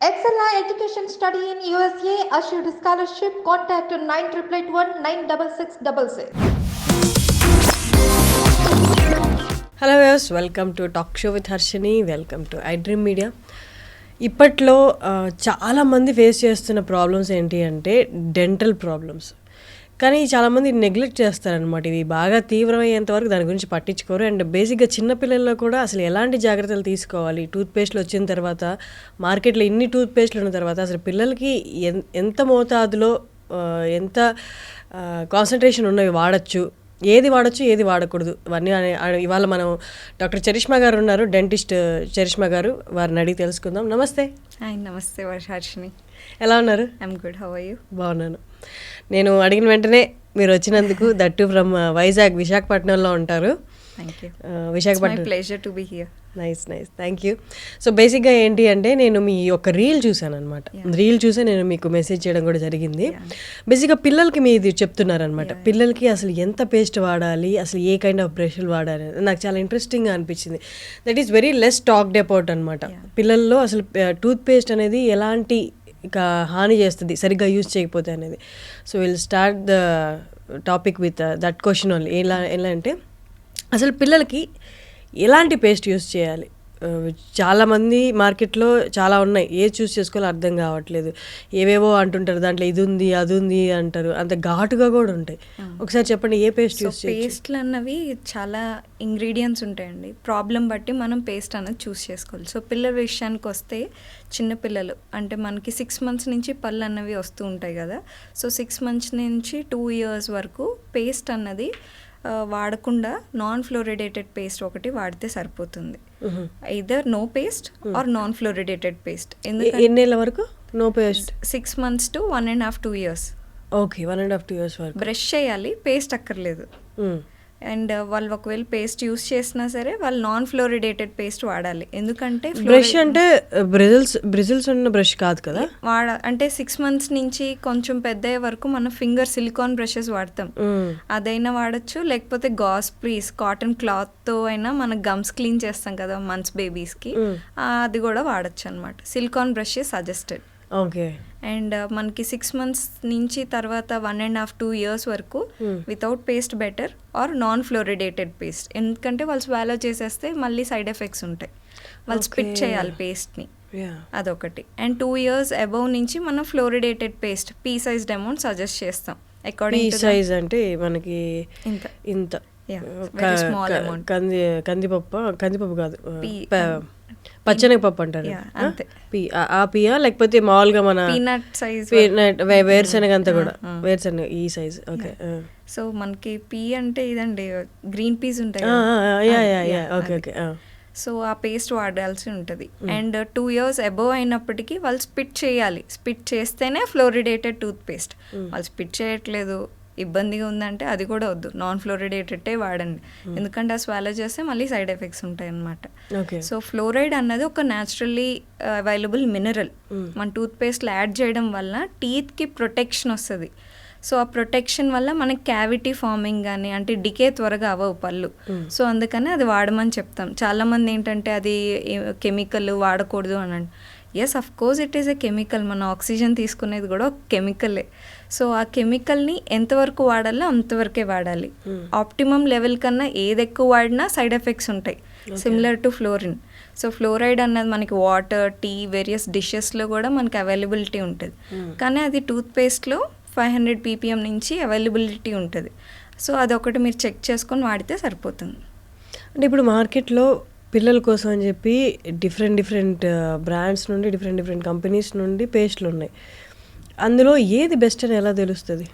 Excella Education Study in USA assured scholarship. Contact 9881 hello viewers, welcome to talk show with Harshini. Welcome to I dream media. ఇప్పట్లో చాలామంది face చేస్తున్న problems ఏంటి అంటే dental problems. కానీ చాలామంది neglect చేస్తారనమాట. ఇవి బాగా తీవ్రమయ్యేంత వరకు దాని గురించి పట్టించుకోరు. అండ్ బేసిక్గా చిన్నపిల్లల్లో కూడా అసలు ఎలాంటి జాగ్రత్తలు తీసుకోవాలి, టూత్పేస్ట్లు వచ్చిన తర్వాత, మార్కెట్లో ఇన్ని టూత్పేస్ట్లు ఉన్న తర్వాత అసలు పిల్లలకి ఎంత మోతాదులో ఎంత కాన్సన్ట్రేషన్ ఉన్నవి వాడచ్చు, ఏది వాడచ్చు ఏది వాడకూడదు, ఇవన్నీ ఇవాళ మనం డాక్టర్ చరిష్మా గారు ఉన్నారు, డెంటిస్ట్ చరిష్మా గారు. వారిని అడిగి తెలుసుకుందాం. నమస్తే. హాయ్, నమస్తే హర్షిని. ఎలా ఉన్నారు? I'm good, how are you? బాగున్నాను. నేను అడిగిన వెంటనే మీరు వచ్చినందుకు, దట్టు ఫ్రమ్ వైజాగ్, విశాఖపట్నంలో ఉంటారు. Visakhapatnam. Pleasure to be here. Nice, thank you. So బేసిక్గా ఏంటి అంటే, నేను మీ యొక్క రీల్ చూశాను అనమాట. రీల్ చూసే నేను మీకు మెసేజ్ చేయడం కూడా జరిగింది. బేసిక్గా పిల్లలకి మీరు చెప్తున్నారనమాట. పిల్లలకి అసలు ఎంత పేస్ట్ వాడాలి, అసలు ఏ కైండ్ ఆఫ్ బ్రష్లు వాడాలి, నాకు చాలా ఇంట్రెస్టింగ్గా అనిపించింది. That is very less talked about అనమాట. పిల్లల్లో అసలు టూత్ పేస్ట్ అనేది ఎలాంటి ఇక హాని చేస్తుంది సరిగ్గా యూజ్ చేయకపోతే అనేది. So will start the topic with that question only. ఎలా అంటే, అసలు పిల్లలకి ఎలాంటి పేస్ట్ యూస్ చేయాలి? చాలామంది మార్కెట్లో చాలా ఉన్నాయి, ఏది చూస్ చేసుకోవాలో అర్థం కావట్లేదు. ఏవేవో అంటుంటారు, దాంట్లో ఇది ఉంది అది ఉంది అంటారు, అంత ఘాటుగా కూడా ఉంటాయి. ఒకసారి చెప్పండి, ఏ పేస్ట్ యూస్ చేయాలి? పేస్ట్లు అన్నవి చాలా ఇంగ్రీడియంట్స్ ఉంటాయండి. ప్రాబ్లం బట్టి మనం పేస్ట్ అనేది చూస్ చేసుకోవాలి. సో పిల్లల విషయానికి వస్తే, చిన్నపిల్లలు అంటే మనకి 6 months నుంచి పళ్ళు అన్నవి వస్తూ ఉంటాయి కదా. సో 6 months నుంచి 2 years వరకు పేస్ట్ అన్నది వాడకుండా నాన్ ఫ్లోరిడేటెడ్ పేస్ట్ ఒకటి వాడితే సరిపోతుంది. Either no paste or non fluoridated paste. ఎన్నేళ్ళ వరకు no paste? 6 months to 1.5 to 2 years. Okay, 1.5 to 2 years వరకు బ్రష్ చేయాలి, పేస్ట్ అక్కర్లేదు. అండ్ వాళ్ళు ఒకవేళ పేస్ట్ యూస్ చేసినా సరే వాళ్ళు నాన్ ఫ్లోరిడేటెడ్ పేస్ట్ వాడాలి. ఎందుకంటే బ్రష్ అంటే బ్రిజిల్స్ ఉన్న బ్రష్ కాదు కదా. అంటే 6 months నుంచి కొంచెం పెద్ద వరకు మనం ఫింగర్ సిలికాన్ బ్రషెస్ వాడతాం. అదైనా వాడచ్చు, లేకపోతే గాస్ ప్లీజ్ కాటన్ క్లాత్తో అయినా మనం గమ్స్ క్లీన్ చేస్తాం కదా మంత్స్ బేబీస్కి, అది కూడా వాడచ్చు అనమాట. Silicon brush suggested. Okay. And మనకి 6 months నుంచి తర్వాత 1.5 to 2 years వరకు without paste better, or non fluoridated paste. ఎందుకంటే వాళ్ళు స్వాలో చేసేస్తే మళ్ళీ సైడ్ ఎఫెక్ట్స్ ఉంటాయి. వాళ్ళు స్పిట్ చేయాలి పేస్ట్ని, అదొకటి. అండ్ 2 years అబౌవ్ నుంచి మనం fluoridated paste pea sized amount suggest చేస్తాం. అకార్డింగ్ సైజ్ అంటే మనకి ఇంత కందిపప్పు కాదు, పచ్చనగపప్పు అంటారు అంతే. ఆ పియా లేకపోతే మామూలుగా మన పీనట్ సైజ్, వేరుశనగ అంతా కూడా వేరుశనగ ఈ సైజ్. ఓకే. సో మనకి పీ అంటే ఇదండి, గ్రీన్ పీస్ ఉంటాయి. Okay okay. సో ఆ పేస్ట్ వాడాల్సి ఉంటుంది. అండ్ 2 years అబోవ్ అయినప్పటికీ వాళ్ళు స్పిట్ చేయాలి. స్పిట్ చేస్తేనే ఫ్లోరిడేటెడ్ టూత్ పేస్ట్. వాళ్ళు స్పిట్ చేయట్లేదు, ఇబ్బందిగా ఉందంటే అది కూడా వద్దు, నాన్ ఫ్లోరిడేటెడే వాడండి. ఎందుకంటే ఆ స్వాలో చేస్తే మళ్ళీ సైడ్ ఎఫెక్ట్స్ ఉంటాయి అన్నమాట. సో ఫ్లోరైడ్ అన్నది ఒక న్యాచురల్లీ అవైలబుల్ మినరల్. మన టూత్ పేస్ట్లో యాడ్ చేయడం వల్ల టీత్కి ప్రొటెక్షన్ వస్తుంది. సో ఆ ప్రొటెక్షన్ వల్ల మనకి క్యావిటీ ఫార్మింగ్ కానీ, అంటే డికే త్వరగా అవ్వవు పళ్ళు. సో అందుకని అది వాడమని చెప్తాం. చాలామంది ఏంటంటే అది కెమికల్ వాడకూడదు అని అంటే, yes of course it is a chemical. మన ఆక్సిజన్ తీసుకునేది కూడా ఒక కెమికలే. సో ఆ కెమికల్ని ఎంతవరకు వాడాలో అంతవరకే వాడాలి. ఆప్టిమమ్ లెవెల్ కన్నా ఏది ఎక్కువ వాడినా సైడ్ ఎఫెక్ట్స్ ఉంటాయి, similar to fluorine. So fluoride అన్నది మనకి వాటర్, టీ, వేరియస్ డిషెస్లో కూడా మనకి అవైలబిలిటీ ఉంటుంది. కానీ అది టూత్ పేస్ట్లో 500 ppm నుంచి అవైలబిలిటీ ఉంటుంది. సో అదొకటి మీరు చెక్ చేసుకొని వాడితే సరిపోతుంది. అంటే ఇప్పుడు మార్కెట్లో పిల్లల కోసం అని చెప్పి డిఫరెంట్ బ్రాండ్స్ నుండి, డిఫరెంట్ కంపెనీస్ నుండి పేస్ట్లు ఉన్నాయి. అందులో ఏది బెస్ట్ అని ఎలా తెలుస్తుంది?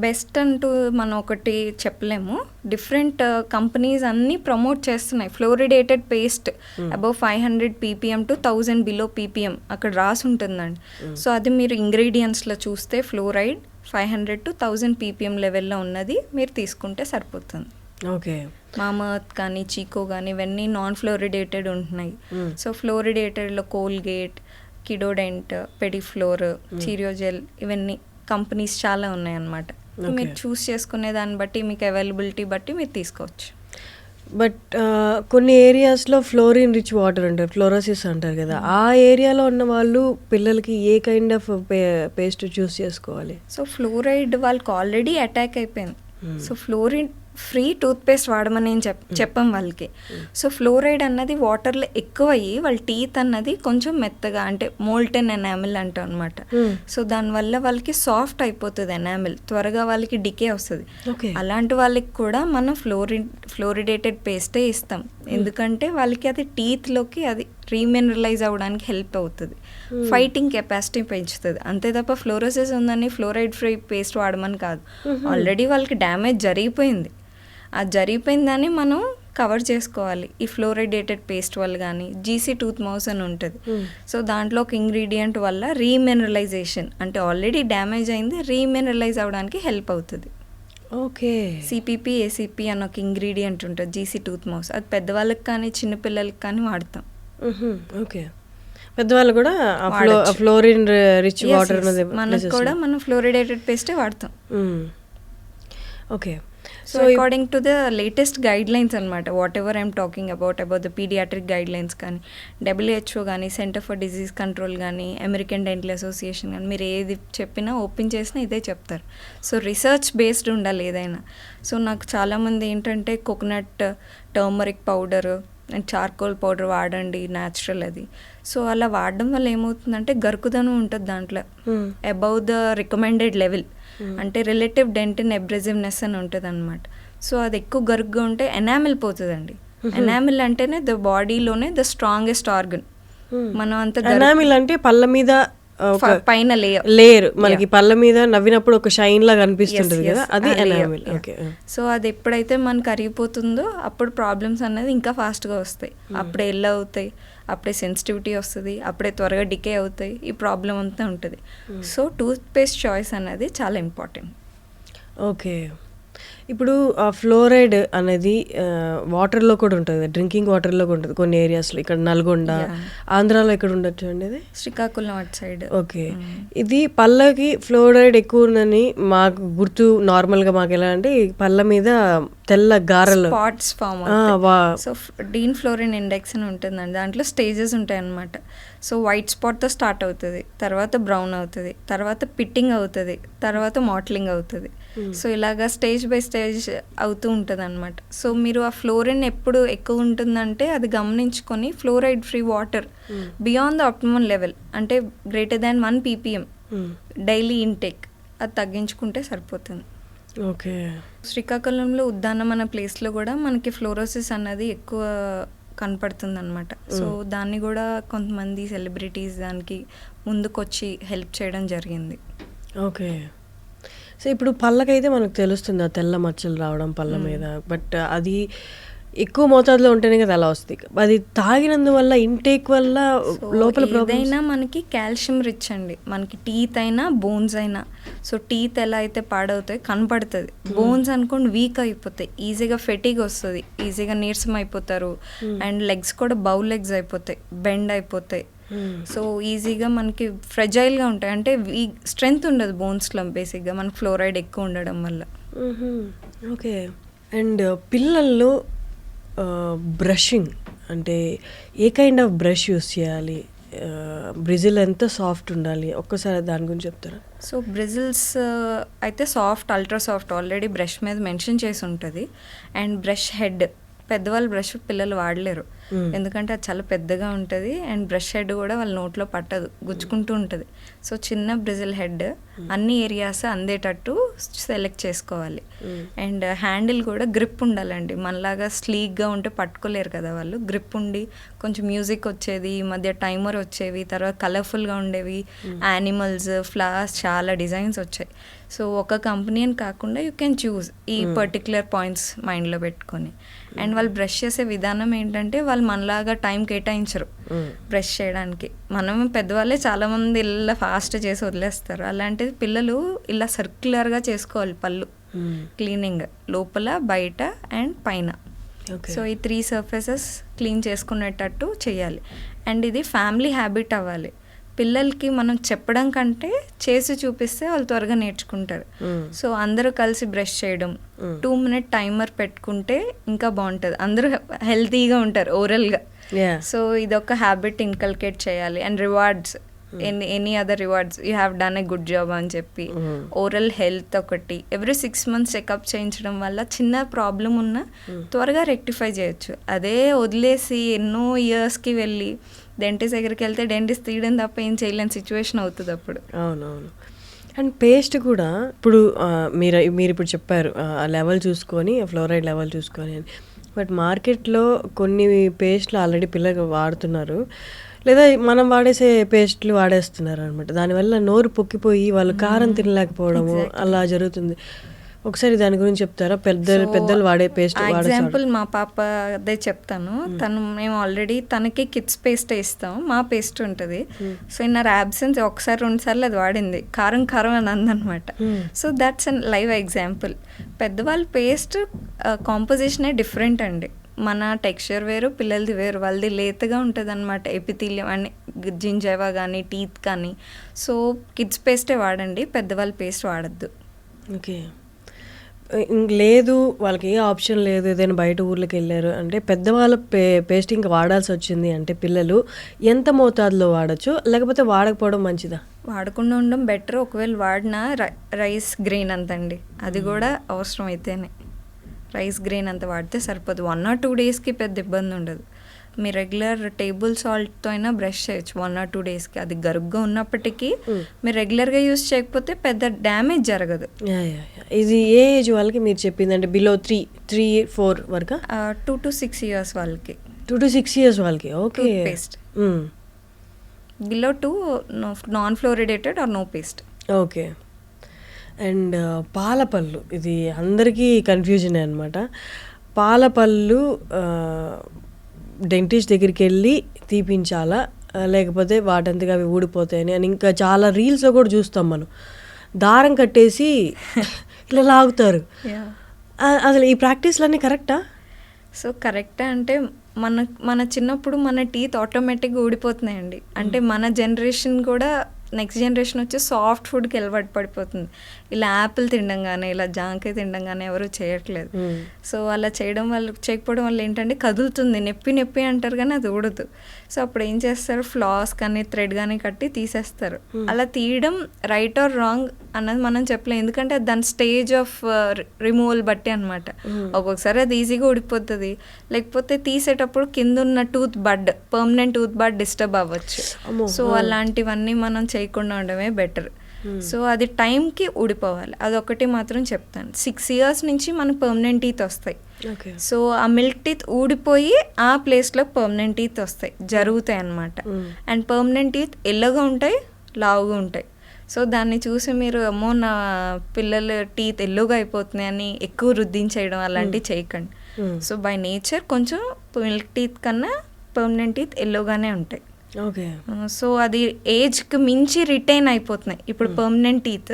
బెస్ట్ అంటూ మనం ఒకటి చెప్పలేము. డిఫరెంట్ కంపెనీస్ అన్నీ ప్రమోట్ చేస్తున్నాయి fluoridated paste above 500 ppm to 1000 below ppm అక్కడ రాసి ఉంటుందండి. సో అది మీరు ఇంగ్రీడియంట్స్లో చూస్తే ఫ్లోరైడ్ 500 to 1000 ppm లెవెల్లో ఉన్నది మీరు తీసుకుంటే సరిపోతుంది. ఓకే. మామర్త్ కానీ, చీకో కానీ ఇవన్నీ నాన్ ఫ్లోరిడేటెడ్ ఉంటున్నాయి. సో ఫ్లోరిడేటెడ్లో కోల్గేట్, కిడోడెంట్, పెడిఫ్లోర్, చీరియోజెల్, ఇవన్నీ కంపెనీస్ చాలా ఉన్నాయి అన్నమాట. మీరు చూస్ చేసుకునే దాన్ని బట్టి, మీకు అవైలబిలిటీ బట్టి మీరు తీసుకోవచ్చు. బట్ కొన్ని ఏరియాస్లో ఫ్లోరిన్ రిచ్ వాటర్ అంటారు, ఫ్లోరోసిస్ అంటారు కదా, ఆ ఏరియాలో ఉన్న వాళ్ళు పిల్లలకి ఏ కైండ్ ఆఫ్ పేస్ట్ చూస్ చేసుకోవాలి? సో ఫ్లోరైడ్ వాళ్ళకి ఆల్రెడీ అటాక్ అయిపోయింది. సో ఫ్లోరిన్ ఫ్రీ టూత్పేస్ట్ వాడమని నేను చెప్పాం వాళ్ళకి. సో ఫ్లోరైడ్ అన్నది వాటర్లో ఎక్కువ అయ్యి వాళ్ళ టీత్ అన్నది కొంచెం మెత్తగా, అంటే మోల్టెన్ ఎనామిల్ అంటాం అనమాట. సో దానివల్ల వాళ్ళకి సాఫ్ట్ అయిపోతుంది ఎనామిల్, త్వరగా వాళ్ళకి డికే వస్తుంది. అలాంటి వాళ్ళకి కూడా మనం ఫ్లోరిడేటెడ్ పేస్టే ఇస్తాం, ఎందుకంటే వాళ్ళకి అది టీత్లోకి అది రీమినరలైజ్ అవ్వడానికి హెల్ప్ అవుతుంది, ఫైటింగ్ కెపాసిటీ పెంచుతుంది. అంతే తప్ప ఫ్లోరోసిస్ ఉందని ఫ్లోరైడ్ ఫ్రీ పేస్ట్ వాడమని కాదు. ఆల్రెడీ వాళ్ళకి డ్యామేజ్ జరిగిపోయింది, ఆ జరిగిపోయిందని మనం కవర్ చేసుకోవాలి ఈ ఫ్లోరిడేటెడ్ పేస్ట్ వల్ల. కానీ జీసీ టూత్ మౌస్ అని ఉంటుంది. సో దాంట్లో ఒక ఇంగ్రీడియంట్ వల్ల రీమినరలైజేషన్, అంటే ఆల్రెడీ డ్యామేజ్ అయింది, రీమినరలైజ్ అవ్వడానికి హెల్ప్ అవుతుంది. ఓకే. సిపిపి ఏసిపి అని ఒక ఇంగ్రీడియంట్ ఉంటుంది జీసీ టూత్ మౌస్, అది పెద్దవాళ్ళకి కానీ చిన్నపిల్లలకి కానీ వాడతాం. ఓకే. పెద్దవాళ్ళు కూడా ఫ్లోరిన్ రిచ్ వాటర్ మనకు కూడా మనం ఫ్లోరిడేటెడ్ పేస్టే వాడతాం. Okay. So according to the latest guidelines అనమాట, whatever I'm talking about the paediatric guidelines కానీ, WHO కానీ, సెంటర్ ఫర్ డిజీజ్ కంట్రోల్ కానీ, అమెరికన్ డెంటల్ అసోసియేషన్ కానీ, మీరు ఏది చెప్పినా ఓపెన్ చేసినా ఇదే చెప్తారు. సో రీసెర్చ్ బేస్డ్ ఉండాలి ఏదైనా. సో నాకు చాలామంది ఏంటంటే coconut turmeric powder and charcoal powder వాడండి, న్యాచురల్ అది. సో అలా వాడడం వల్ల ఏమవుతుందంటే గరుకుదనం ఉంటుంది దాంట్లో, అబౌవ్ ద రికమెండెడ్ లెవెల్, అంటే రిలేటివ్ డెంటిన్ అబ్రెసివ్నెస్ అని ఉంటుంది అనమాట. సో అది ఎక్కువ గరుగ్గా ఉంటే ఎనామిల్ పోతుందండి. ఎనామిల్ అంటేనే ద బాడీలోనే ద స్ట్రాంగెస్ట్ ఆర్గన్. మనం అంత ఎనామిల్ అంటే పళ్ళ మీద పైన లేయర్, మనకి పళ్ళ మీద నవ్వినప్పుడు ఒక షైన్ లాగా అనిపిస్తుంటుంది కదా, అది ఎనామిల్. సో అది ఎప్పుడైతే మనకు అరిగిపోతుందో అప్పుడు ప్రాబ్లమ్స్ అనేది ఇంకా ఫాస్ట్గా వస్తాయి, అప్పుడే ఎల్ అవుతాయి, అప్పుడే సెన్సిటివిటీ వస్తుంది, అప్పుడే త్వరగా డికే అవుతాయి, ఈ ప్రాబ్లం అంతా ఉంటుంది. సో టూత్పేస్ట్ చాయిస్ అనేది చాలా ఇంపార్టెంట్. ఓకే. ఇప్పుడు ఆ ఫ్లోరైడ్ అనేది వాటర్లో కూడా ఉంటుంది, డ్రింకింగ్ వాటర్లో కూడా ఉంటుంది కొన్ని ఏరియాస్లో. ఇక్కడ నల్గొండ, ఆంధ్రాలో ఎక్కడ ఉండొచ్చు అండి అది? శ్రీకాకుళం అటు సైడ్. ఓకే. ఇది పళ్ళకి ఫ్లోరైడ్ ఎక్కువ ఉందని మాకు గుర్తు. నార్మల్గా మాకు ఎలా అంటే పళ్ళ మీద తెల్ల గారెలు, spots form. So Dean fluorine index అని ఉంటుందండి, దాంట్లో స్టేజెస్ ఉంటాయి అన్నమాట. సో వైట్ స్పాట్తో స్టార్ట్ అవుతుంది, తర్వాత బ్రౌన్ అవుతుంది, తర్వాత పిట్టింగ్ అవుతుంది, తర్వాత మాట్లింగ్ అవుతుంది. సో ఇలాగా స్టేజ్ బై స్టేజ్ అవుతూ ఉంటుంది అనమాట. సో మీరు ఆ ఫ్లోరిన్ ఎప్పుడు ఎక్కువ ఉంటుందంటే అది గమనించుకొని fluoride free water beyond the optimum level, అంటే greater than 1 ppm daily intake, అది తగ్గించుకుంటే సరిపోతుంది. ఓకే. శ్రీకాకుళంలో ఉద్దానం అనే ప్లేస్లో కూడా మనకి ఫ్లోరోసిస్ అన్నది ఎక్కువ కనపడుతుంది అనమాట. సో దాన్ని కూడా కొంతమంది సెలబ్రిటీస్ దానికి ముందుకొచ్చి హెల్ప్ చేయడం జరిగింది. ఓకే. సో ఇప్పుడు పళ్ళకైతే మనకు తెలుస్తుంది ఆ తెల్ల మచ్చలు రావడం పళ్ళ మీద, బట్ అది ఎక్కువ మోతాదులో ఉంటేనే కదా అలా వస్తుంది. అది తాగినందువల్ల ఇంటేక్ వల్ల లోపల ఏదైనా మనకి కాల్షియం రిచ్ అండి, మనకి టీత్ అయినా బోన్స్ అయినా. సో టీత్ ఎలా అయితే పాడవుతాయి కనపడుతుంది, బోన్స్ అనుకోండి వీక్ అయిపోతాయి, ఈజీగా ఫెటిగ్ వస్తుంది, ఈజీగా నీరసం అయిపోతారు, అండ్ లెగ్స్ కూడా బౌ లెగ్స్ అయిపోతాయి, బెండ్ అయిపోతాయి. సో ఈజీగా మనకి ఫ్రెజైల్గా ఉంటాయి, అంటే స్ట్రెంగ్త్ ఉండదు బోన్స్లో బేసిక్గా మనకి ఫ్లోరైడ్ ఎక్కువ ఉండడం వల్ల. ఓకే. అండ్ పిల్లల్లో బ్రషింగ్ అంటే ఏ కైండ్ ఆఫ్ బ్రష్ యూస్ చేయాలి, బ్రిజిల్ ఎంత సాఫ్ట్ ఉండాలి, ఒక్కసారి దాని గురించి చెప్తారా? సో బ్రిజిల్స్ అయితే soft, ultra soft already brush మీద మెన్షన్ చేసి ఉంటుంది. అండ్ బ్రష్ హెడ్, పెద్దవాళ్ళు బ్రష్ పిల్లలు వాడలేరు, ఎందుకంటే అది చాలా పెద్దగా ఉంటుంది, అండ్ బ్రష్ హెడ్ కూడా వాళ్ళ నోట్లో పట్టదు, గుచ్చుకుంటూ ఉంటుంది. సో చిన్న బ్రిజిల్ హెడ్ అన్ని ఏరియాస్ అందేటట్టు సెలెక్ట్ చేసుకోవాలి. అండ్ హ్యాండిల్ కూడా గ్రిప్ ఉండాలండి, మనలాగా స్లీక్గా ఉంటే పట్టుకోలేరు కదా వాళ్ళు, గ్రిప్ ఉండి కొంచెం మ్యూజిక్ వచ్చేది, ఈ మధ్య టైమర్ వచ్చేవి, తర్వాత కలర్ఫుల్గా ఉండేవి, యానిమల్స్, ఫ్లవర్స్, చాలా డిజైన్స్ వచ్చాయి. సో ఒక కంపెనీ అని కాకుండా యూ కెన్ చూస్ ఈ పర్టికులర్ పాయింట్స్ మైండ్లో పెట్టుకొని. అండ్ వాళ్ళు బ్రష్ చేసే విధానం ఏంటంటే వాళ్ళు మనలాగా టైం కేటాయించరు బ్రష్ చేయడానికి. మనం పెద్దవాళ్ళే చాలామంది ఇలా ఫాస్ట్ చేసి వదిలేస్తారు, అలాంటిది పిల్లలు ఇలా సర్క్యులర్గా చేసుకోవాలి పళ్ళు క్లీనింగ్, లోపల బయట అండ్ పైన. సో ఈ 3 సర్ఫేసెస్ క్లీన్ చేసుకునేటట్టు చేయాలి. అండ్ ఇది ఫ్యామిలీ హ్యాబిట్ అవ్వాలి, పిల్లలకి మనం చెప్పడం కంటే చేసి చూపిస్తే వాళ్ళు త్వరగా నేర్చుకుంటారు. సో అందరూ కలిసి బ్రష్ చేయడం, 2 minute టైమర్ పెట్టుకుంటే ఇంకా బాగుంటుంది, అందరూ హెల్తీగా ఉంటారు ఓరల్గా. సో ఇదొక హ్యాబిట్ ఇన్కల్కేట్ చేయాలి. And rewards, any other rewards, you have done a good job అని చెప్పి. ఓరల్ హెల్త్ ఒకటి ఎవ్రీ 6 months చెకప్ చేయించడం వల్ల చిన్న ప్రాబ్లం ఉన్నా త్వరగా రెక్టిఫై చేయొచ్చు. అదే వదిలేసి ఎన్నో ఇయర్స్కి వెళ్ళి డెంటిస్ట్ దగ్గరికి వెళ్తే డెంటిస్ట్ తీయడం తప్ప ఏం చేయలేని సిచ్యువేషన్ అవుతుంది అప్పుడు. అవునవును. అండ్ పేస్ట్ కూడా ఇప్పుడు మీరు ఇప్పుడు చెప్పారు ఆ లెవెల్ చూసుకొని, ఫ్లోరైడ్ లెవెల్ చూసుకొని అని. బట్ మార్కెట్లో కొన్ని పేస్ట్లు ఆల్రెడీ పిల్లలు వాడుతున్నారు, లేదా మనం వాడేసే పేస్ట్లు వాడేస్తున్నారు అనమాట. దానివల్ల నోరు పొక్కిపోయి వాళ్ళు కారం తినలేకపోవడము అలా జరుగుతుంది. ఒకసారి దాని గురించి చెప్తారా? పెద్దలు వాడే పేస్ట్. ఎగ్జాంపుల్ మా పాప అదే చెప్తాను. మేము ఆల్రెడీ తనకి కిడ్స్ పేస్ట్ ఇస్తాం, మా పేస్ట్ ఉంటుంది. సో ఇన్ ఆర్ అబ్సెన్స్ ఒకసారి 2 సార్లు అది వాడింది, కారం కారం అని అందనమాట. So that's an live example. పెద్దవాళ్ళ పేస్ట్ కాంపోజిషనే డిఫరెంట్ అండి. మన టెక్స్చర్ వేరు, పిల్లలది వేరు. వాళ్ళది లేతగా ఉంటుంది అనమాట, ఎపిథీలియం అని జింజైవా కానీ టీత్ కానీ. సో కిడ్స్ పేస్టే వాడండి, పెద్దవాళ్ళ పేస్ట్ వాడద్దు. ఓకే. లేదు వాళ్ళకి ఏ ఆప్షన్ లేదు, ఏదైనా బయట ఊర్లోకి వెళ్ళారు అంటే పెద్దవాళ్ళ పేస్ట్ ఇంకా వాడాల్సి వచ్చింది అంటే పిల్లలు ఎంత మోతాదులో వాడచ్చు, లేకపోతే వాడకపోవడం మంచిదా? వాడకుండా ఉండడం బెటర్. ఒకవేళ వాడినా రైస్ గ్రెయిన్ అంతండి, అది కూడా అవసరం అయితేనే. రైస్ గ్రెయిన్ అంత వాడితే సరిపోదు. 1 or 2 daysకి పెద్ద ఇబ్బంది ఉండదు. మీ రెగ్యులర్ టేబుల్ సాల్ట్తో అయినా బ్రష్ చేయొచ్చు 1 or 2 daysకి. అది గరుగ్గా ఉన్నప్పటికీ మీరు రెగ్యులర్గా యూస్ చేయకపోతే పెద్ద డ్యామేజ్ జరగదు. ఇది ఏ ఏజ్ వాళ్ళకి మీరు చెప్పింది? అంటే బిలో 3-4 వరకు? 2 to 6 years వాళ్ళకి. 2 to 6 years వాళ్ళకి. Okay. Paste below 2 non fluoridated or no paste. Okay. And పాలపళ్ళు, ఇది అందరికీ కన్ఫ్యూజనే అనమాట. పాలపళ్ళు డెంటిస్ట్ దగ్గరికి వెళ్ళి తీపించాలా, లేకపోతే వాటంతగా అవి ఊడిపోతాయని అని ఇంకా చాలా రీల్స్లో కూడా చూస్తాం మనం. దారం కట్టేసి ఇలా లాగుతారు. అసలు ఈ ప్రాక్టీస్లన్నీ కరెక్టా? సో కరెక్టా అంటే మన చిన్నప్పుడు మన టీత్ ఆటోమేటిక్గా ఊడిపోతున్నాయండి. అంటే మన జనరేషన్ కూడా నెక్స్ట్ జనరేషన్ వచ్చి సాఫ్ట్ ఫుడ్కి అలవాటు పడిపోతుంది. ఇలా యాపిల్ తినడం కానీ, ఇలా జాంకాయ తినడం కానీ ఎవరు చేయట్లేదు. సో అలా చేయకపోవడం వల్ల ఏంటంటే కదులుతుంది, నొప్పి అంటారు కానీ అది ఊడదు. సో అప్పుడు ఏం చేస్తారు, ఫ్లాస్ కానీ థ్రెడ్ కానీ కట్టి తీసేస్తారు. అలా తీయడం రైట్ ఆర్ రాంగ్ అన్నది మనం చెప్పలేం, ఎందుకంటే దాని స్టేజ్ ఆఫ్ రిమూవల్ బట్టి అనమాట. ఒక్కొక్కసారి అది ఈజీగా ఊడిపోతుంది, లేకపోతే తీసేటప్పుడు కింద ఉన్న పర్మనెంట్ టూత్ బడ్ డిస్టర్బ్ అవ్వచ్చు. సో అలాంటివన్నీ మనం చేయకుండా ఉండడమే బెటర్. సో అది టైంకి ఊడిపోవాలి, అదొకటి మాత్రం చెప్తాను. 6 years నుంచి మనకు పర్మనెంట్ టీత్ వస్తాయి. సో ఆ మిల్క్ టీత్ ఊడిపోయి ఆ ప్లేస్లో పర్మనెంట్ టీత్ వస్తాయి, జరుగుతాయి అన్నమాట. అండ్ పర్మనెంట్ టీత్ ఎల్లగా ఉంటాయి, లావుగా ఉంటాయి. సో దాన్ని చూసి మీరు అమ్మో నా పిల్లల టీత్ ఎల్లోగా అయిపోతున్నాయి అని ఎక్కువ రుద్దించేయడం అలాంటివి చేయకండి. సో బై నేచర్ కొంచెం మిల్క్ టీత్ కన్నా పర్మనెంట్ టీత్ ఎల్లోగానే ఉంటాయి. ఓకే. సో అది ఏజ్కి మించి రిటైన్ అయిపోతున్నాయి. ఇప్పుడు పర్మనెంట్ టీత్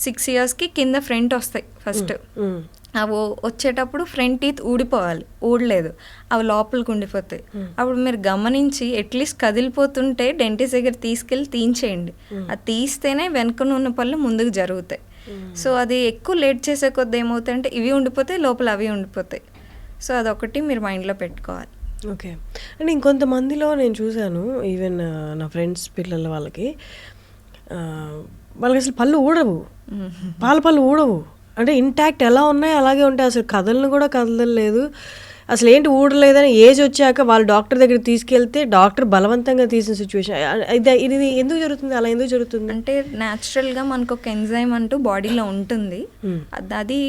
6 yearsకి కింద ఫ్రంట్ వస్తాయి ఫస్ట్. అవి వచ్చేటప్పుడు ఫ్రంట్ టీత్ ఊడిపోవాలి, ఊడలేదు, అవి లోపలికి ఉండిపోతాయి. అప్పుడు మీరు గమనించి అట్లీస్ట్ కదిలిపోతుంటే డెంటిస్ట్ దగ్గర తీసుకెళ్ళి తీయించేయండి. అది తీస్తేనే వెనుకను ఉన్న పళ్ళు ముందుకు జరుగుతాయి. సో అది ఎక్కువ లేట్ చేసే కొద్ది ఏమవుతాయి అంటే ఇవి ఉండిపోతాయి, లోపల అవి ఉండిపోతాయి. సో అదొకటి మీరు మైండ్లో పెట్టుకోవాలి. ఓకే. అండ్ ఇంకొంతమందిలో నేను చూశాను, ఈవెన్ నా ఫ్రెండ్స్ పిల్లల వాళ్ళకి అసలు పళ్ళు ఊడవు, పళ్ళు ఊడవు. అంటే ఇంటాక్ట్ ఎలా ఉన్నాయి అలాగే ఉంటాయి, అసలు కదలను కూడా కదలలేదు. అసలు ఏంటి ఊడలేదని ఏజ్ వచ్చాక వాళ్ళు డాక్టర్ దగ్గరికి తీసుకెళ్తే డాక్టర్ బలవంతంగా తీసిన సిచ్యువేషన్. ఇది ఎందుకు జరుగుతుంది, అలా ఎందుకు జరుగుతుంది? అంటే న్యాచురల్గా మనకు ఒక ఎంజైమ్ అంటూ బాడీలో ఉంటుంది, అది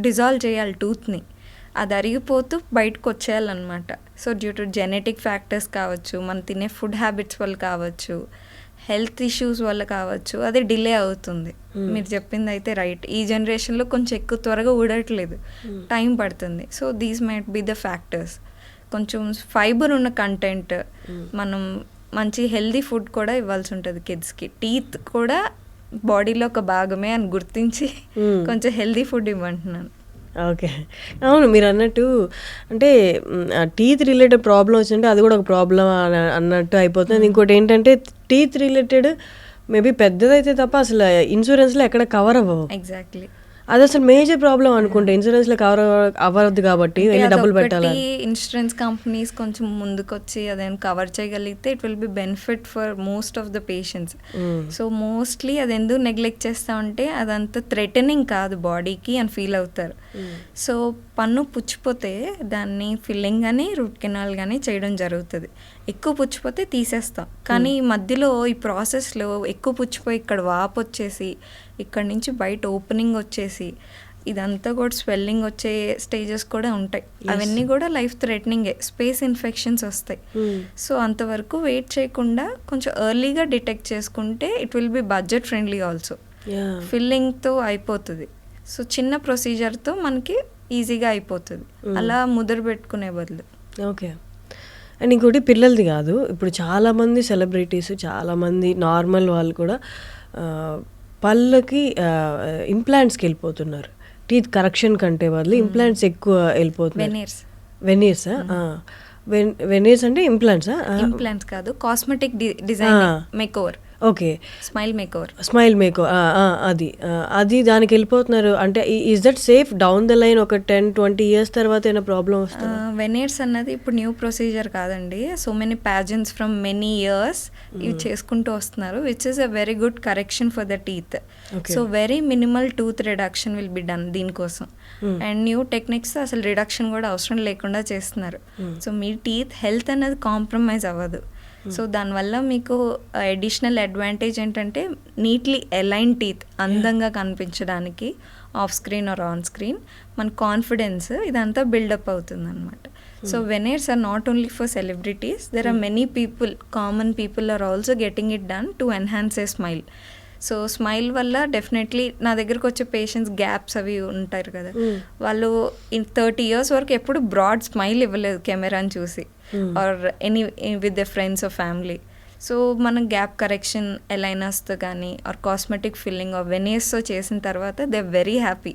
డిజాల్వ్ చేయాలి టూత్ని. అది అరిగిపోతూ బయటకు వచ్చేయాలన్నమాట. So due to genetic factors కావచ్చు, మనం తినే ఫుడ్ హ్యాబిట్స్ వల్ల కావచ్చు, హెల్త్ ఇష్యూస్ వల్ల కావచ్చు, అది డిలే అవుతుంది. మీరు చెప్పింది అయితే రైట్. ఈ జనరేషన్లో కొంచెం ఎక్కువ త్వరగా ఊడట్లేదు, టైం పడుతుంది. So these might be the factors. కొంచెం ఫైబర్ ఉన్న కంటెంట్, మనం మంచి హెల్దీ ఫుడ్ కూడా ఇవ్వాల్సి ఉంటుంది కిడ్స్కి. టీత్ కూడా బాడీలో ఒక భాగమే అని గుర్తించి కొంచెం హెల్దీ ఫుడ్ ఇవ్వమంటున్నాను. ఓకే. అవును మీరన్నట్టు అంటే టీత్ రిలేటెడ్ ప్రాబ్లమ్ వచ్చింటే అది కూడా ఒక ప్రాబ్లమ్ అన్నట్టు అయిపోతుంది. ఇంకోటేంటంటే టీత్ రిలేటెడ్ మేబీ పెద్దదైతే తప్ప అసలు ఇన్సూరెన్స్‌లో ఎక్కడ కవర్ అవ్వవు. ఎగ్జాక్ట్లీ. అదసలు మేజర్ ప్రాబ్లమ్ అనుకుంటా. ఇన్సూరెన్స్‌లో కవర్ అవ్వదు కాబట్టి అంటే వెళ్లి డబ్బులు అదొక్కటి పెట్టాలని. ఇన్సూరెన్స్ కంపెనీస్ కొంచెం ముందుకొచ్చి అదేం కవర్ చేయగలిగితే it will B benefit for most of the patients. So mostly అది ఎందుకు నెగ్లెక్ట్ చేస్తామంటే అదంత థ్రెటనింగ్ కాదు బాడీకి అని ఫీల్ అవుతారు. సో పన్ను పుచ్చిపోతే దాన్ని ఫిల్లింగ్ కానీ రూట్ కెనాల్ కానీ చేయడం జరుగుతుంది. ఎక్కువ పుచ్చిపోతే తీసేస్తాం, కానీ మధ్యలో ఈ ప్రాసెస్లో ఎక్కువ పుచ్చిపోయి ఇక్కడ వాపు వచ్చేసి ఇక్కడ నుంచి బయట ఓపెనింగ్ వచ్చేసి ఇదంతా కూడా స్వెల్లింగ్ వచ్చే స్టేజెస్ కూడా ఉంటాయి. అవన్నీ కూడా లైఫ్ థ్రెటనింగే, స్పేస్ ఇన్ఫెక్షన్స్ వస్తాయి. సో అంతవరకు వెయిట్ చేయకుండా కొంచెం ఎర్లీగా డిటెక్ట్ చేసుకుంటే it will be budget friendly also. ఫిల్లింగ్తో అయిపోతుంది. సో చిన్న ప్రొసీజర్తో మనకి ఈజీగా అయిపోతుంది అలా ముద్ర పెట్టుకునే బదులు. ఓకే. అండ్ ఇంకోటి పిల్లలది కాదు, ఇప్పుడు చాలామంది సెలబ్రిటీస్, చాలామంది నార్మల్ వాళ్ళు కూడా పళ్ళకి ఇంప్లాంట్స్కి వెళ్ళిపోతున్నారు. టీత్ కరెక్షన్ కంటే బదులు ఇంప్లాంట్స్ ఎక్కువ వెళ్ళిపోతున్నారు. వెనీర్సా? వెనీర్స్ అంటే ఇంప్లాంట్సా? ఇంప్లాంట్స్ కాదు, cosmetic design makeover. Okay. Smile makeover. Smile makeover అది దానికి వెళ్ళిపోతున్నారు. అంటే is that safe down the line ఒక 10-20 years తర్వాత ఏమైనా ప్రాబ్లం వస్తుంది? వెనీర్స్ అన్నది ఇప్పుడు న్యూ ప్రొసీజర్ కాదండి. So many patients from many years ఇవి చేసుకుంటూ వస్తున్నారు, which is a very good correction for the teeth. So very minimal tooth reduction will be done దీనికోసం. అండ్ న్యూ టెక్నిక్స్ అసలు రిడక్షన్ కూడా అవసరం లేకుండా చేస్తున్నారు. సో మీ టీత్ హెల్త్ అనేది కాంప్రమైజ్ అవ్వదు. సో దానివల్ల మీకు అడిషనల్ అడ్వాంటేజ్ ఏంటంటే నీట్లీ అలైన్ టీత్ అందంగా కనిపించడానికి off screen or on screen మన కాన్ఫిడెన్స్ ఇదంతా బిల్డప్ అవుతుంది అనమాట. So veneers are not only for celebrities, there are many people, common people are also getting it done to enhance a smile. So smile వల్ల definitely నా దగ్గరకు వచ్చే patients gaps అవి ఉంటారు కదా, వాళ్ళు 30 years వరకు ఎప్పుడు బ్రాడ్ స్మైల్ ఇవ్వలేదు కెమెరాని చూసి or any with the friends or family. So మనం గ్యాప్ కరెక్షన్ ఎలైనర్స్తో కానీ ఆర్ కాస్మెటిక్ ఫిల్లింగ్ ఆర్ వెనీర్స్తో చేసిన తర్వాత they are very happy.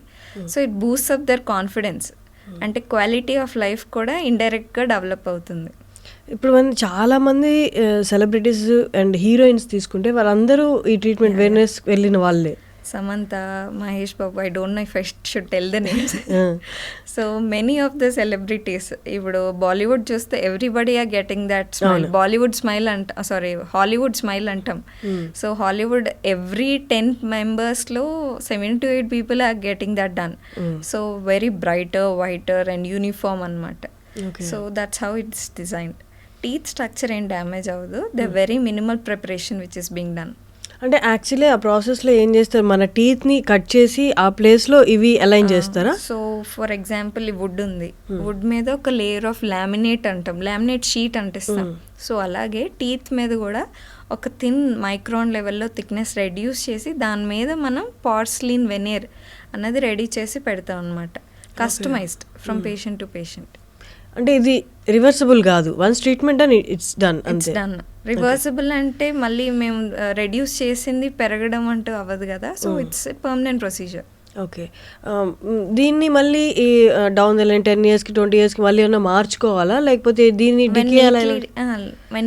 So it boost up their confidence. అంటే క్వాలిటీ ఆఫ్ లైఫ్ కూడా ఇండైరెక్ట్గా డెవలప్ అవుతుంది. ఇప్పుడు చాలామంది సెలబ్రిటీస్ అండ్ హీరోయిన్స్ తీసుకుంటే వాళ్ళందరూ ఈ ట్రీట్మెంట్ వెనీర్స్ వెళ్ళిన వాళ్ళే. Samantha, Mahesh Babu, I don't know if I should tell the names. So many of the celebrities ఇప్పుడు బాలీవుడ్ చూస్తే everybody are getting that smile. Bollywood smile Hollywood smile అంటాం. సో హాలీవుడ్ ఎవ్రీ 10 members-లో 7 to 8 people are getting that done. So very brighter, whiter and uniform అనమాట. So that's how it's designed. Teeth structure ఏం damage అవ్వదు, the very minimal preparation which is being done. అంటే actually ఆ ప్రాసెస్లో ఏం చేస్తారు, మన టీత్ని కట్ చేసి ఆ ప్లేస్లో ఇవి అలైన్ చేస్తారా? సో ఫర్ ఎగ్జాంపుల్ ఈ వుడ్ ఉంది, వుడ్ మీద ఒక లేయర్ ఆఫ్ లామినేట్ అంటాం, లామినేట్ షీట్ అంటిస్తాం. సో అలాగే టీత్ మీద కూడా ఒక థిన్ మైక్రాన్ లెవెల్లో థిక్నెస్ రెడ్యూస్ చేసి దాని మీద మనం పార్స్లిన్ వెనీర్ అన్నది రెడీ చేసి పెడతాం అనమాట, customized from patient to patient. అంటే ఇది రివర్సిబుల్ కాదు, once treatment and it's done. Reversible అంటే మళ్ళీ మేము రెడ్యూస్ చేసింది పెరగడం అంటూ అవ్వదు కదా. So it's permanent procedure. Okay. దీన్ని మళ్ళీ down the line 10 years 20 years మళ్ళీ ఏమన్నా మార్చుకోవాలా, లేకపోతే దీన్ని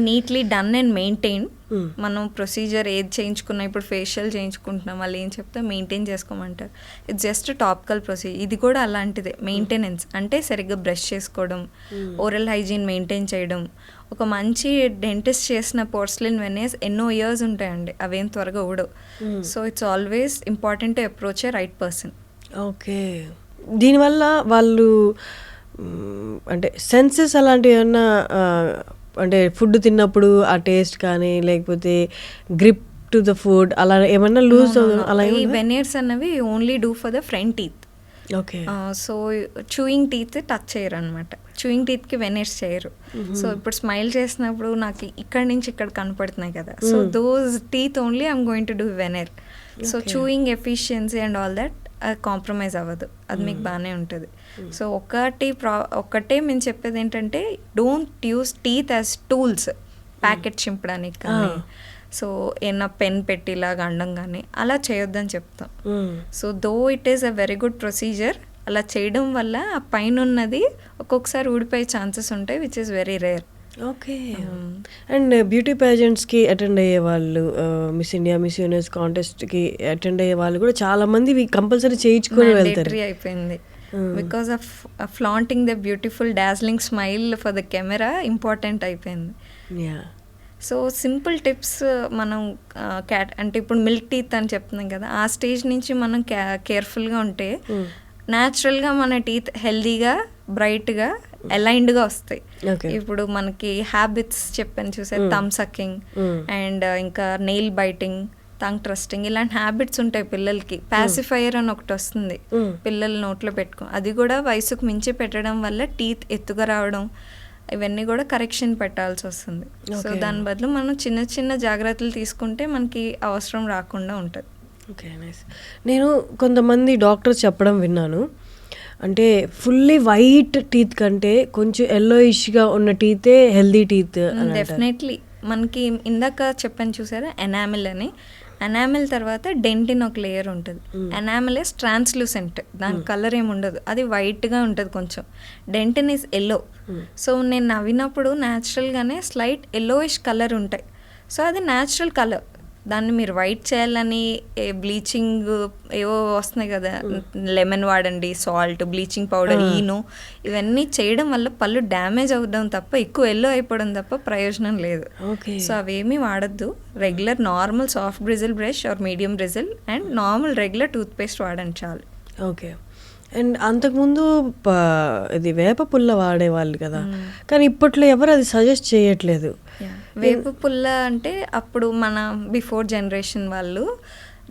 నీట్లీ డన్ అండ్ మెయింటైన్. మనం ప్రొసీజర్ ఏది చేయించుకున్నా, ఇప్పుడు ఫేషియల్ చేయించుకుంటున్నాం, వాళ్ళు ఏం చెప్తే మెయింటైన్ చేసుకోమంటారు. It's just topical procedure. ఇది కూడా అలాంటిదే, మెయింటెనెన్స్ అంటే సరిగ్గా బ్రష్ చేసుకోవడం, ఓరల్ హైజీన్ మెయింటైన్ చేయడం. ఒక మంచి డెంటిస్ట్ చేసిన పోర్సిలిన్ వెనీర్స్ ఎన్నో ఇయర్స్ ఉంటాయండి, అవేం త్వరగా ఊడవు. So it's always important to approach a right person. Okay. దీనివల్ల వాళ్ళు అంటే సెన్సెస్ అలాంటివి ఏమన్నా అంటే ఫుడ్ తిన్నప్పుడు ఆ టేస్ట్ కానీ లేకపోతే గ్రిప్ టు ద ఫుడ్ అలా ఏమన్నా లూజ్ అలా? ఈ వెనీర్స్ అన్నవి only do for the front teeth. Okay. So chewing teeth touch చేయరు అనమాట, చూయింగ్ టీత్కి వెనీర్స్ చేయరు. సో ఇప్పుడు స్మైల్ చేసినప్పుడు నాకు ఇక్కడ నుంచి ఇక్కడ కనపడుతున్నాయి కదా, so those teeth only I'm going to do veneer. So chewing efficiency and all that compromise అవ్వదు, అది మీకు బాగానే ఉంటుంది. సో ఒక్కటే మేము చెప్పేది ఏంటంటే don't use teeth as tools, packet చింపడానికి కానీ సో ఏమన్నా పెన్ పెట్టిలాగా అండం కానీ అలా చేయొద్దని చెప్తాం. So though it is a very good procedure, అలా చేయడం వల్ల ఆ పైన ఉన్నది ఒక్కొక్కసారి ఊడిపోయే ఛాన్సెస్ ఉంటాయి, which is very rare. Okay. And beauty పేజెంట్స్కి అటెండ్ అయ్యే వాళ్ళు, మిస్ ఇండియా, మిస్ యూనివర్స్ కాంటెస్ట్కి అటెండ్ అయ్యే వాళ్ళు కూడా చాలా మంది కంపల్సరీ చేయించుకొని వెళ్తారు. అయిపోయింది because of flaunting the beautiful dazzling smile for the camera important అయిపోయింది. సో సింపుల్ టిప్స్ మనం అంటే ఇప్పుడు మిల్క్ టీత్ అని చెప్తున్నాం కదా, ఆ స్టేజ్ నుంచి మనం కేర్ఫుల్గా ఉంటే న్యాచురల్గా మన టీత్ హెల్దీగా, బ్రైట్గా, అలైన్డ్గా వస్తాయి. ఇప్పుడు మనకి హ్యాబిట్స్ చెప్పాను చూసే, థమ్ సక్కింగ్ అండ్ ఇంకా నెయిల్ బైటింగ్, టంగ్ ట్రస్టింగ్, ఇలాంటి హ్యాబిట్స్ ఉంటాయి పిల్లలకి. పాసిఫైయర్ అని ఒకటి వస్తుంది పిల్లలు నోట్లో పెట్టుకో, అది కూడా వయసుకు మించి పెట్టడం వల్ల టీత్ ఎత్తుగా రావడం, ఇవన్నీ కూడా కరెక్షన్ పెట్టాల్సి వస్తుంది. సో దాని బదులు మనం చిన్న చిన్న జాగ్రత్తలు తీసుకుంటే మనకి అవసరం రాకుండా ఉంటుంది. Okay, nice. నేను కొంతమంది డాక్టర్స్ చెప్పడం విన్నాను, అంటే ఫుల్లీ వైట్ టీత్ కంటే కొంచెం ఎల్లోయిష్గా ఉన్న టీతే హెల్దీ టీత్. డెఫినెట్లీ. మనకి ఇందాక చెప్పాను చూసారా ఎనామిల్ అని, ఎనామిల్ తర్వాత డెంటిన్ ఒక లేయర్ ఉంటుంది. ఎనామిల్ ఇస్ ట్రాన్స్లూసెంట్, దాని కలర్ ఏమి ఉండదు, అది వైట్గా ఉంటుంది కొంచెం. Dentine is yellow. సో నేను నవ్వినప్పుడు న్యాచురల్గానే స్లైట్ ఎల్లోయిష్ కలర్ ఉంటాయి. సో అది న్యాచురల్ కలర్. దాన్ని మీరు వైట్ చేయాలని బ్లీచింగ్ ఏవో వస్తున్నాయి కదా, లెమన్ వాడండి, సాల్ట్, బ్లీచింగ్ పౌడర్, ఈనో, ఇవన్నీ చేయడం వల్ల పళ్ళు డ్యామేజ్ అవ్వడం తప్ప, ఎక్కువ ఎల్లో అయిపోవడం తప్ప ప్రయోజనం లేదు. సో అవేమీ వాడద్దు. Regular normal soft bristle brush or medium bristle and normal regular toothpaste వాడండి చాలు. ఓకే. అండ్ అంతకుముందు ఇది వేప పుల్ల వాడేవాళ్ళు కదా, కానీ ఇప్పట్లో ఎవరు అది సజెస్ట్ చేయట్లేదు. వేప పుల్ల అంటే అప్పుడు మన బిఫోర్ జనరేషన్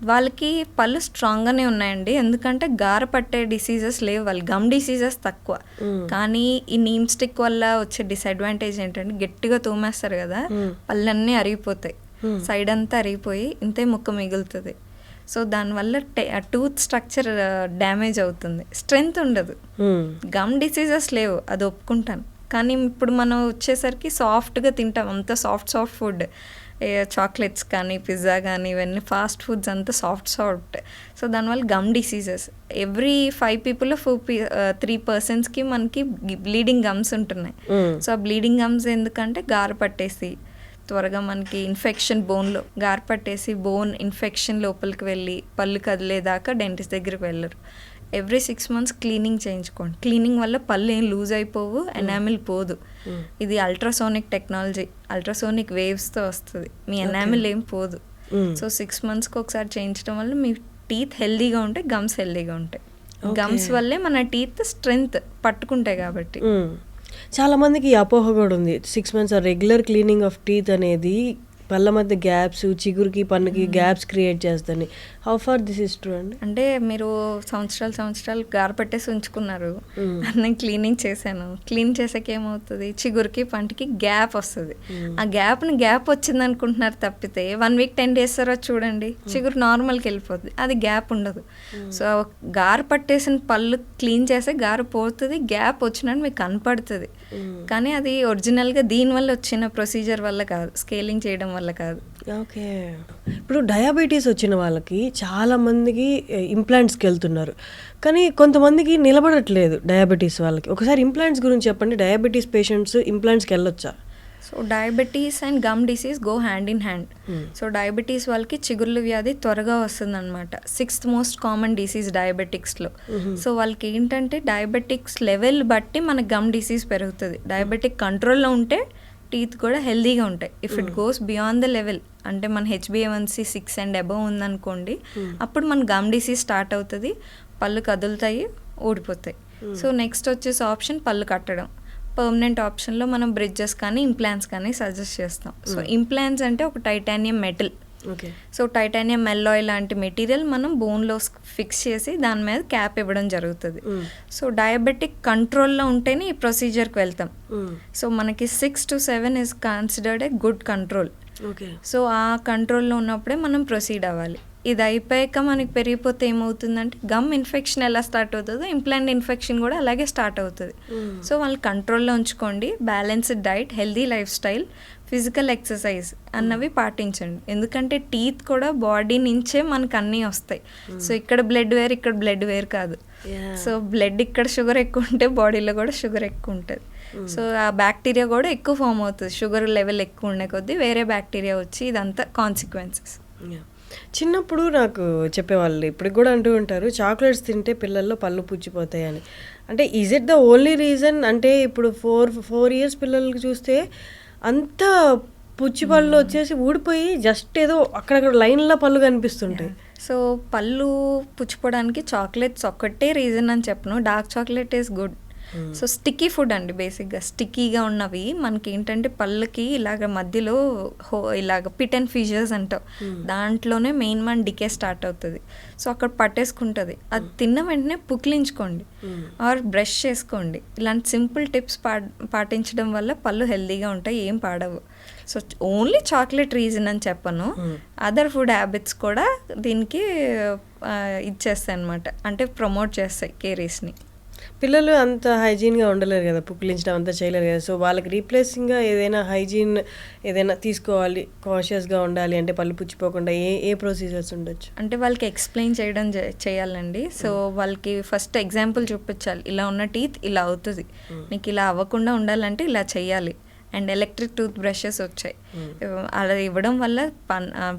వాళ్ళకి పళ్ళు స్ట్రాంగ్గానే ఉన్నాయండి, ఎందుకంటే గార పట్టే డిసీజెస్ లేవు, వాళ్ళు గమ్ డిసీజెస్ తక్కువ. కానీ ఈ నీమ్ స్టిక్ వల్ల వచ్చే డిసడ్వాంటేజ్ ఏంటంటే గట్టిగా తోమేస్తారు కదా, పళ్ళన్నీ అరిగిపోతాయి, సైడ్ అంతా అరిగిపోయి ఇంతే ముక్క మిగులుతుంది. సో దానివల్ల టూత్ స్ట్రక్చర్ డ్యామేజ్ అవుతుంది, స్ట్రెంగ్త్ ఉండదు. గమ్ డిసీజెస్ లేవు, అది ఒప్పుకుంటాను. కానీ ఇప్పుడు మనం వచ్చేసరికి సాఫ్ట్గా తింటాం, అంత సాఫ్ట్ ఫుడ్, చాక్లెట్స్ కానీ, పిజ్జా కానీ, ఇవన్నీ ఫాస్ట్ ఫుడ్స్ అంతా సాఫ్ట్. సో దానివల్ల గమ్ డిసీజెస్ ఎవ్రీ 5 people 3 personsకి మనకి బ్లీడింగ్ గమ్స్ ఉంటున్నాయి. సో ఆ బ్లీడింగ్ గమ్స్ ఎందుకంటే గార పట్టేసి త్వరగా మనకి ఇన్ఫెక్షన్, బోన్లో గార పట్టేసి బోన్ ఇన్ఫెక్షన్ లోపలికి వెళ్ళి పళ్ళు కదిలేదాకా డెంటిస్ట్ దగ్గరికి వెళ్ళరు. ఎవ్రీ 6 months క్లీనింగ్ చేయించుకోండి. క్లీనింగ్ వల్ల పళ్ళు ఏం లూజ్ అయిపోవు, ఎనామిల్ పోదు. ఇది అల్ట్రాసోనిక్ టెక్నాలజీ, అల్ట్రాసోనిక్ వేవ్స్తో వస్తుంది, మీ ఎనామిల్ ఏం పోదు. సో 6 monthsకి ఒకసారి చేయించడం వల్ల మీ టీత్ హెల్దీగా ఉంటాయి, గమ్స్ హెల్దీగా ఉంటాయి. గమ్స్ వల్లే మన టీత్ స్ట్రెంగ్త్ పట్టుకుంటాయి కాబట్టి. చాలా మందికి అపోహ కూడా ఉంది, 6 months regular cleaning of teeth అనేది పళ్ళ మధ్య గ్యాప్స్, చిగురుకి పన్నుకి గ్యాప్స్ క్రియేట్ చేస్తుంది. How far this is true అండి? అంటే మీరు సంవత్సరాలు గార పెట్టేసి ఉంచుకున్నారు, నేను క్లీనింగ్ చేశాను, క్లీన్ చేసాక ఏమవుతుంది, చిగురుకి పంటికి గ్యాప్ వస్తుంది. ఆ గ్యాప్ వచ్చింది అనుకుంటున్నారు తప్పితే 1 week 10 days తర్వాత చూడండి చిగురు నార్మల్కి వెళ్ళిపోతుంది, అది గ్యాప్ ఉండదు. సో గార పట్టేసిన పళ్ళు క్లీన్ చేస్తే గార పోతుంది, గ్యాప్ వచ్చినట్టు మీకు కనపడుతుంది. కానీ అది ఒరిజినల్గా దీనివల్ల వచ్చిన ప్రొసీజర్ వల్ల కాదు, స్కేలింగ్ చేయడం వల్ల కాదు. ఓకే. ఇప్పుడు డయాబెటీస్ వచ్చిన వాళ్ళకి చాలా మందికి ఇంప్లాంట్స్కి వెళ్తున్నారు, కానీ కొంతమందికి నిలబడట్లేదు డయాబెటీస్ వాళ్ళకి. ఒకసారి ఇంప్లాంట్స్ గురించి చెప్పండి, డయాబెటీస్ పేషెంట్స్ ఇంప్లాంట్స్కి వెళ్ళొచ్చా? So diabetes and gum disease go hand in hand. So diabetes వాళ్ళకి చిగుర్ల వ్యాధి త్వరగా వస్తుంది అనమాట. 6th most common డిసీజ్ డయాబెటిక్స్లో. సో వాళ్ళకి ఏంటంటే డయాబెటిక్స్ లెవెల్ బట్టి మన గమ్ డిసీజ్ పెరుగుతుంది. డయాబెటిక్ కంట్రోల్లో ఉంటే టీత్ కూడా హెల్దీగా ఉంటాయి. If it goes beyond the level, అంటే మన HbA1c 6 and above ఉందనుకోండి, అప్పుడు మన గమ్ డిసీజ్ స్టార్ట్ అవుతుంది, పళ్ళు కదులుతాయి, ఊడిపోతాయి. సో నెక్స్ట్ వచ్చేసి ఆప్షన్ పళ్ళు కట్టడం. పర్మనెంట్ ఆప్షన్లో మనం బ్రిడ్జెస్ కానీ ఇంప్లాంట్స్ కానీ సజెస్ట్ చేస్తాం. సో ఇంప్లాంట్స్ అంటే ఒక టైటానియం మెటల్. సో టైటానియం మెల్లాయ్ లాంటి మెటీరియల్ మనం బోన్లో ఫిక్స్ చేసి దాని మీద క్యాప్ ఇవ్వడం జరుగుతుంది. సో డయాబెటిక్ కంట్రోల్లో ఉంటేనే ఈ ప్రొసీజర్కి వెళ్తాం. సో మనకి 6 to 7 is considered a good control. So ఆ కంట్రోల్లో ఉన్నప్పుడే మనం ప్రొసీడ్ అవ్వాలి. ఇది అయిపోయాక మనకి పెరిగిపోతే ఏమవుతుందంటే గమ్ ఇన్ఫెక్షన్ ఎలా స్టార్ట్ అవుతుందో ఇంప్లాంట్ ఇన్ఫెక్షన్ కూడా అలాగే స్టార్ట్ అవుతుంది. సో వాళ్ళు కంట్రోల్లో ఉంచుకోండి, balanced diet, healthy life style, physical exercise అన్నవి పాటించండి. ఎందుకంటే టీత్ కూడా బాడీ నుంచే మనకు అన్నీ వస్తాయి. సో ఇక్కడ బ్లడ్ వేరు, ఇక్కడ బ్లడ్ వేరు కాదు. సో బ్లడ్ ఇక్కడ షుగర్ ఎక్కువ ఉంటే బాడీలో కూడా షుగర్ ఎక్కువ ఉంటుంది. సో ఆ బ్యాక్టీరియా కూడా ఎక్కువ ఫామ్ అవుతుంది. షుగర్ లెవెల్ ఎక్కువ ఉండే కొద్దీ వేరే బ్యాక్టీరియా వచ్చి ఇదంతా కాన్సిక్వెన్సెస్. చిన్నప్పుడు నాకు చెప్పేవాళ్ళు, ఇప్పటికి కూడా అంటూ ఉంటారు, చాక్లెట్స్ తింటే పిల్లల్లో పళ్ళు పుచ్చిపోతాయి అని. అంటే is it the only reason? అంటే ఇప్పుడు 4 years పిల్లలకి చూస్తే అంత పుచ్చి పళ్ళు వచ్చేసి ఊడిపోయి జస్ట్ ఏదో అక్కడక్కడ లైన్లో పళ్ళు కనిపిస్తుంటాయి. సో పళ్ళు పుచ్చిపోవడానికి చాక్లెట్స్ ఒక్కటే రీజన్ అని చెప్పను. Dark chocolate is good. So sticky food అండి, బేసిక్గా స్టిక్కీగా ఉన్నవి మనకి ఏంటంటే పళ్ళకి ఇలాగ మధ్యలో ఇలాగ పిట్ అండ్ ఫీజర్స్ అంటాం, దాంట్లోనే మెయిన్ మన డికే స్టార్ట్ అవుతుంది. సో అక్కడ పట్టేసుకుంటుంది. అది తిన్న వెంటనే పుక్లించుకోండి ఆర్ బ్రష్ చేసుకోండి. ఇలాంటి సింపుల్ టిప్స్ పాటించడం వల్ల పళ్ళు హెల్తీగా ఉంటాయి, ఏం పాడవు. సో ఓన్లీ చాక్లెట్ రీజన్ అని చెప్పను, అదర్ ఫుడ్ హ్యాబిట్స్ కూడా దీనికి ఇచ్చేస్తాయి అనమాట, అంటే ప్రమోట్ చేస్తాయి కేరీస్ని. పిల్లలు అంత హైజీన్గా ఉండలేరు కదా, పుక్కిలించడం అంతా చేయలేరు కదా. సో వాళ్ళకి రీప్లేసింగ్గా ఏదైనా హైజీన్ ఏదైనా తీసుకోవాలి, కాన్షియస్గా ఉండాలి అంటే పళ్ళు పుచ్చిపోకుండా ఏ ప్రొసీజర్స్ ఉండొచ్చు? అంటే వాళ్ళకి ఎక్స్ప్లెయిన్ చేయడం చేయాలండి. సో వాళ్ళకి ఫస్ట్ ఎగ్జాంపుల్ చూపించాలి, ఇలా ఉన్న టీత్ ఇలా అవుతుంది, నీకు ఇలా అవ్వకుండా ఉండాలంటే ఇలా చేయాలి. అండ్ ఎలక్ట్రిక్ టూత్ బ్రషెస్ వచ్చాయి, అలా ఇవ్వడం వల్ల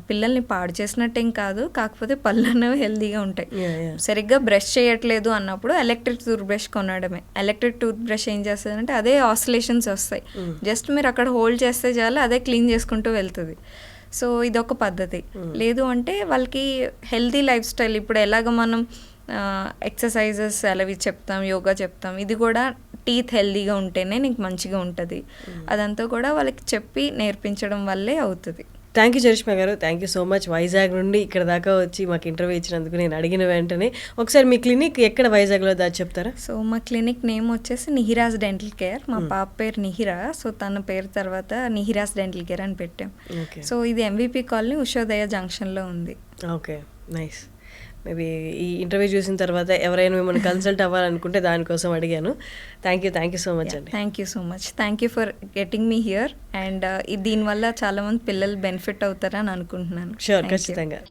పిల్లల్ని పాడు చేసినట్టేం కాదు, కాకపోతే పళ్ళు అనేవి హెల్తీగా ఉంటాయి. సరిగ్గా బ్రష్ చేయట్లేదు అన్నప్పుడు ఎలక్ట్రిక్ టూత్ బ్రష్ కొనడమే. ఎలక్ట్రిక్ టూత్ బ్రష్ ఏం చేస్తుంది అంటే అదే ఆసిలేషన్స్ వస్తాయి, జస్ట్ మీరు అక్కడ హోల్డ్ చేస్తే చాలు అదే క్లీన్ చేసుకుంటూ వెళ్తుంది. సో ఇదొక పద్ధతి. లేదు అంటే వాళ్ళకి హెల్తీ లైఫ్ స్టైల్, ఇప్పుడు ఎలాగ మనం ఎక్సర్సైజెస్ అవి చెప్తాం, యోగా చెప్తాం, ఇది కూడా టీత్ హెల్తీగా ఉంటేనే నీకు మంచిగా ఉంటుంది. అదంతా కూడా వాళ్ళకి చెప్పి నేర్పించడం వల్లే అవుతుంది. థ్యాంక్ యూ చరిష్మా గారు, thank you so much. Vizag నుండి ఇక్కడ దాకా వచ్చి మాకు ఇంటర్వ్యూ ఇచ్చినందుకు. నేను అడిగిన వెంటనే ఒకసారి మీ క్లినిక్ ఎక్కడ వైజాగ్లో చెప్తారా? సో మా క్లినిక్ నేమ్ వచ్చేసి నిహిరాజ్ డెంటల్ కేర్. మా పాప పేరు నిహిరా, సో తన పేరు తర్వాత నిహిరాజ్ డెంటల్ కేర్ అని పెట్టాం. సో ఇది MVP కాలనీ, ఉషోదయ జంక్షన్లో ఉంది. Okay, nice. మేబీ ఈ ఇంటర్వ్యూ చూసిన తర్వాత ఎవరైనా మిమ్మల్ని కన్సల్ట్ అవ్వాలనుకుంటే దానికోసం అడిగాను. థ్యాంక్ యూ సో మచ్ అండి. Thank you so much. Thank you for getting me here. And దీనివల్ల చాలామంది పిల్లలు బెనిఫిట్ అవుతారని అనుకుంటున్నాను. షూర్, ఖచ్చితంగా.